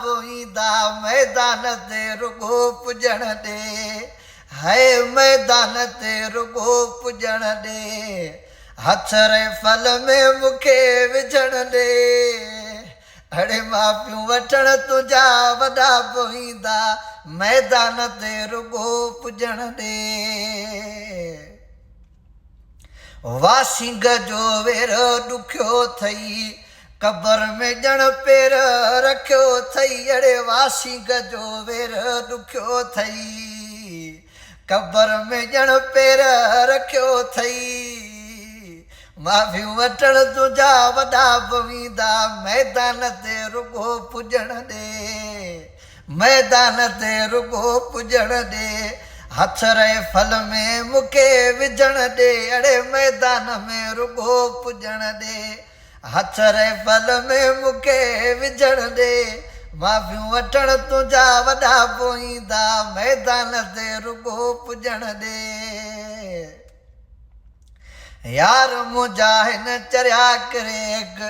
बोईंदा मैदान ते रुगो पुॼण ॾे है मैदान ते रुगो पुॼण ॾे हथ फल में मूंखे विझण ॾे अड़े माफ़ियूं वठण तुंहिंजा वॾा बोईंदा मैदान ते रुगो पुॼण ॾे वासिंग जो वेर ॾुखियो अथई कबर में ॼण पेर रखियो अथई अड़े वासिंग जो वेर ॾुखियो अथई कबर में ॼण पेर रखियो अथई माफ़ियूं वठण तुंहिंजा वॾा बोईंदा मैदान ते रुगो पुॼण ॾे मैदान ते रुगो पुॼण ॾे हथ फल में मूंखे विझण ॾे अड़े मैदान में रुगो पुॼण ॾे हथ फल में मूंखे विझण ॾे माफ़ियूं वठण तुंहिंजा वॾा बोईंदा मैदान ते रुगो पुॼण ॾे यार मुंहिंजा हिन चरिया क्रेक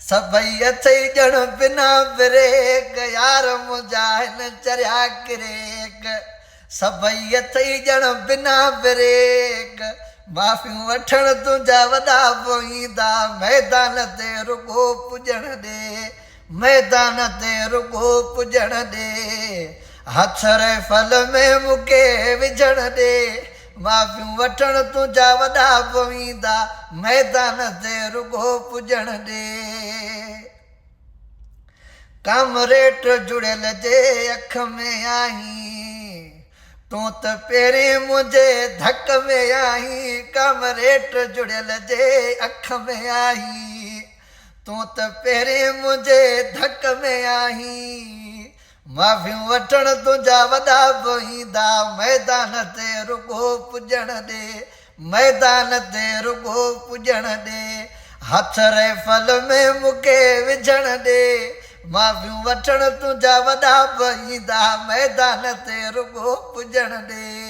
सभई अथई ॼण बिना ब्रेक यार मुंहिंजा हिन चरिया क्रेक सभई अथई ॼण बिना ब्रेक माफ़ियूं वठण तुंहिंजा वॾा बोईंदा मैदान ते रुगो पुॼण ॾे मैदान ते रुगो पुॼण ॾे हथ फल में मूंखे विझण ॾे माफ़ियूं वठण तुंहिंजा वॾा बोईंदा मैदान ते रुगो पुॼण ॾे कामरेट जुड़ियल जे अख में आई तूं त पहिरीं मुंहिंजे धक में आई कामरेट जुड़ियल जे अख में आई तूं त पहिरीं मुंहिंजे धक में आई माफ़ियूं वठण तुंहिंजा वॾा बोईंदा मैदान ते रुगो पुॼण ॾे मैदान ते रुगो पुॼण ॾे हथ फल में मूंखे विझण ॾे माफ़ियूं वठण तुंहिंजा वॾा बोईंदा मैदान ते रुगो पुॼण ॾे